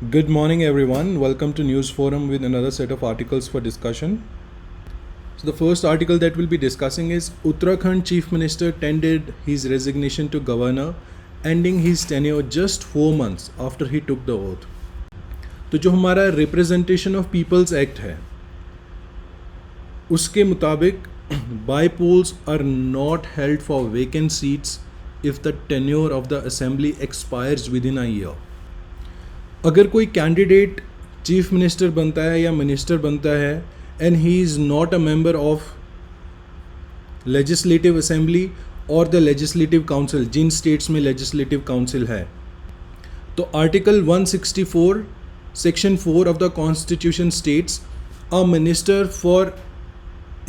Good morning, everyone. Welcome to News Forum with another set of articles for discussion. So, the first article that we'll be discussing is Uttarakhand Chief Minister tendered his resignation to Governor, ending his tenure just 4 months after he took the oath. तो जो हमारा representation of peoples act है उसके मुताबिक bypolls are not held for vacant seats if the tenure of the assembly expires within a year. अगर कोई candidate chief minister बनता है या मिनिस्टर बनता है and he is not a member of legislative assembly और the legislative council, जिन states में लेजिस्लेटिव काउंसिल है, तो article 164 section 4 of the constitution states a minister for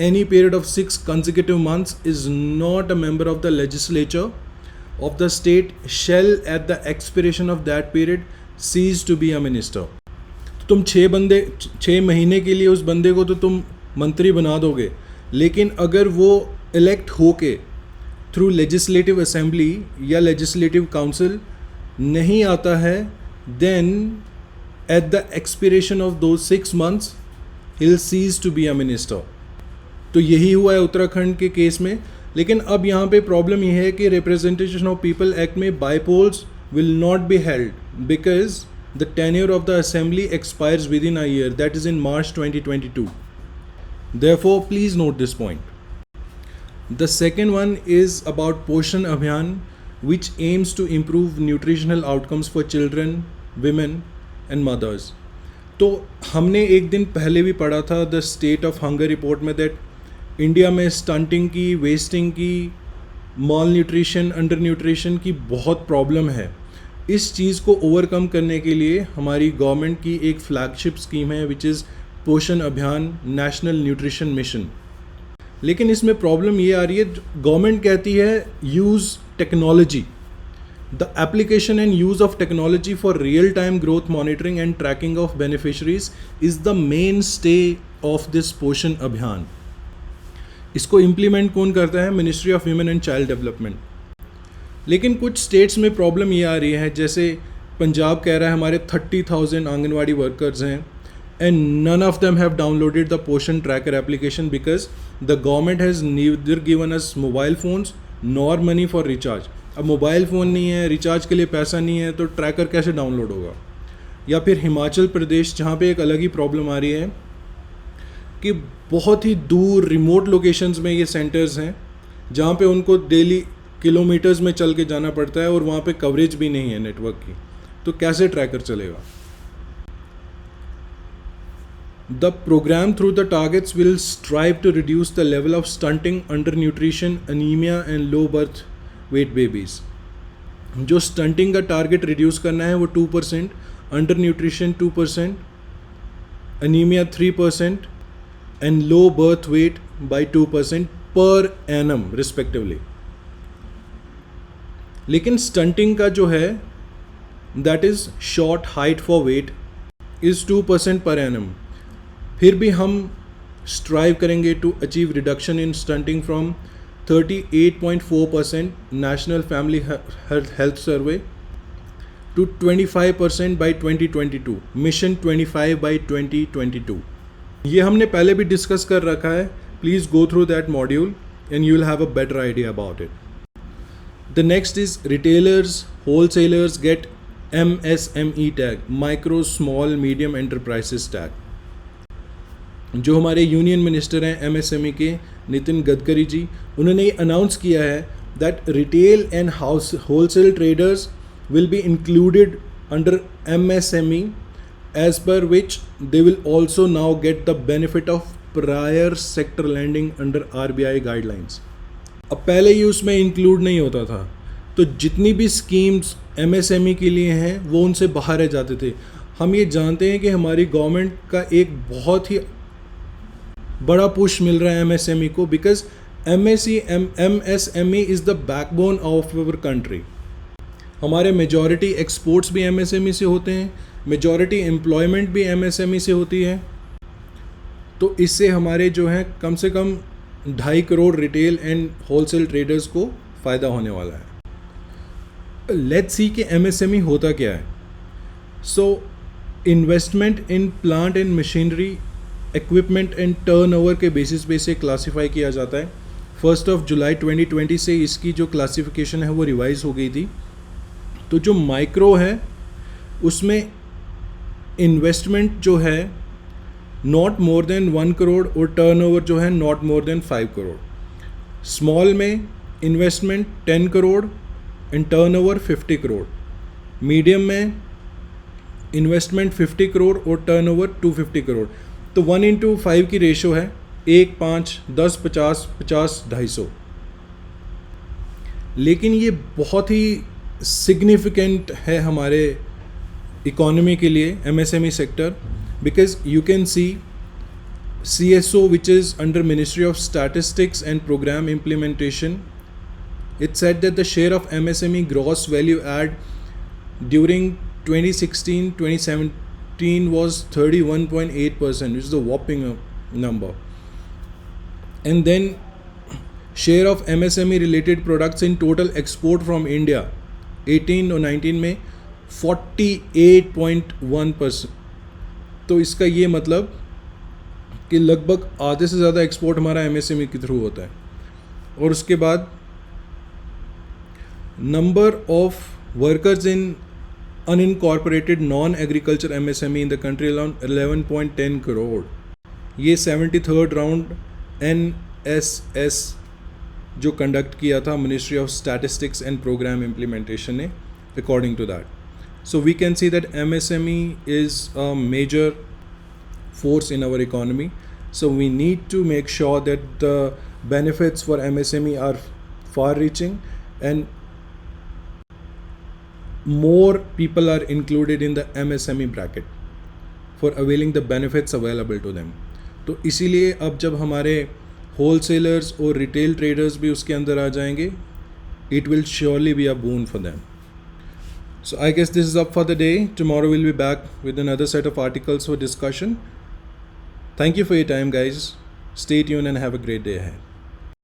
any period of 6 consecutive months is not a member of the legislature of the state shall at the expiration of that period cease to be a minister. तो तुम 6 महीने के लिए उस बंदे को तो तुम मंत्री बना दोगे, लेकिन अगर वो इलेक्ट होके थ्रू लेजिस्लेटिव असेंबली या लेजिस्लेटिव काउंसिल नहीं आता है, then at the expiration of दो 6 months he'll cease to be a minister. तो यही हुआ है उत्तराखंड के केस में. लेकिन अब यहाँ पे प्रॉब्लम ये है कि रिप्रेजेंटेशन ऑफ पीपल एक्ट में bypolls will not be held because the tenure of the assembly expires within a year, that is in March 2022. Therefore, please note this point. The second one is about Poshan Abhiyan, which aims to improve nutritional outcomes for children, women and mothers. तो हमने एक दिन पहले भी पढ़ा था the state of hunger report में that India में स्टंटिंग की, वेस्टिंग की, मॉल न्यूट्रिशन, अंडर न्यूट्रिशन की बहुत प्रॉब्लम है. इस चीज़ को ओवरकम करने के लिए हमारी गवर्नमेंट की एक फ्लैगशिप स्कीम है विच इज़ पोषण अभियान नेशनल न्यूट्रिशन मिशन. लेकिन इसमें प्रॉब्लम ये आ रही है, गवर्नमेंट कहती है use technology. The application and use of technology for real-time growth monitoring and tracking of beneficiaries is the mainstay of this पोषण अभियान. इसको इम्प्लीमेंट कौन करता है? Ministry of women and child development. लेकिन कुछ स्टेट्स में प्रॉब्लम ये आ रही है, जैसे पंजाब कह रहा है हमारे 30,000 आंगनवाड़ी वर्कर्स हैं and none of them have downloaded the Poshan tracker application because the government has neither given us mobile phones nor money for recharge. अब मोबाइल फ़ोन नहीं है, रिचार्ज के लिए पैसा नहीं है, तो ट्रैकर कैसे डाउनलोड होगा? या फिर हिमाचल प्रदेश, जहाँ पे एक अलग ही प्रॉब्लम आ रही है कि बहुत ही दूर रिमोट लोकेशंस में ये सेंटर्स हैं जहाँ पे उनको डेली किलोमीटर्स में चल के जाना पड़ता है और वहाँ पे कवरेज भी नहीं है नेटवर्क की, तो कैसे ट्रैकर चलेगा? The program through the targets will strive to reduce the level of stunting, under nutrition, anemia and low birth weight babies. जो स्टंटिंग का टारगेट रिड्यूस करना है वो 2%, under nutrition 2%, anemia 3% and low birth weight by 2% per annum respectively. लेकिन stunting का जो है that is short height for weight is 2% per annum. फिर भी हम स्ट्राइव करेंगे to achieve reduction in stunting from 38.4% National Family Health Survey to 25% by 2022, Mission 25 by 2022. ये हमने पहले भी डिस्कस कर रखा है. Please go through that module and you will have a better idea about it. The next is retailers, wholesalers get MSME tag, micro small medium enterprises tag. जो हमारे union minister हैं MSME के, नितिन गडकरी जी, उन्होंने ये announce किया है that retail and wholesale traders will be included under MSME as per which they will also now get the benefit of prior sector lending under RBI guidelines. अब पहले ये उसमें इंक्लूड नहीं होता था, तो जितनी भी स्कीम्स MSME के लिए हैं वो उनसे बाहर रह जाते थे. हम ये जानते हैं कि हमारी गवर्नमेंट का एक बहुत ही बड़ा पुश मिल रहा है MSME को because MSME is the backbone of our country. हमारे मेजॉरिटी एक्सपोर्ट्स भी MSME से होते हैं, मेजॉरिटी एम्प्लॉयमेंट भी MSME से होती है. तो इससे हमारे जो हैं कम से कम 2.5 crore retail and wholesale traders को फ़ायदा होने वाला है. लेट्स सी कि MSME होता क्या है. So investment in plant and machinery equipment and turnover के बेसिस पे इसे क्लासीफाई किया जाता है। 1 जुलाई 2020 से इसकी जो क्लासिफिकेशन है वो रिवाइज हो गई थी। तो जो माइक्रो है उसमें इन्वेस्टमेंट जो है नॉट मोर देन 1 करोड़ और टर्नओवर जो है not more than 5 crore. Small में investment 10 crore and turnover 50 crore. Medium में इन्वेस्टमेंट 50 करोड़ और टर्नओवर 250 करोड़। तो 1:5 की रेशो है 1, 5, 10, 50, 50, 250। लेकिन ये बहुत ही सिग्निफिकेंट है हमारे इकोनॉमी के लिए, MSME sector, because you can see CSO, which is under Ministry of Statistics and Program Implementation, it said that the share of MSME gross value add during 2016-2017 was 31.8%, which is a whopping number. And then share of MSME related products in total export from India 18 और 19 में 48.1%। तो इसका ये मतलब कि लगभग आधे से ज़्यादा एक्सपोर्ट हमारा एमएसएमई के थ्रू होता है। और उसके बाद number of workers in unincorporated non agriculture MSME in the country around 11.10 crore. ये 73rd राउंड NSS जो कंडक्ट किया था ministry of statistics and programme implementation ने, according to that. So we can see that MSME is a major force in our economy. So we need to make sure that the benefits for MSME are far reaching and more people are included in the MSME bracket for availing the benefits available to them. तो इसीलिए अब जब हमारे wholesalers और retail traders भी उसके अंदर आ जाएंगे, it will surely be a boon for them. So I guess this is up for the day. Tomorrow we'll be back with another set of articles for discussion. Thank you for your time, guys. Stay tuned and have a great day ahead.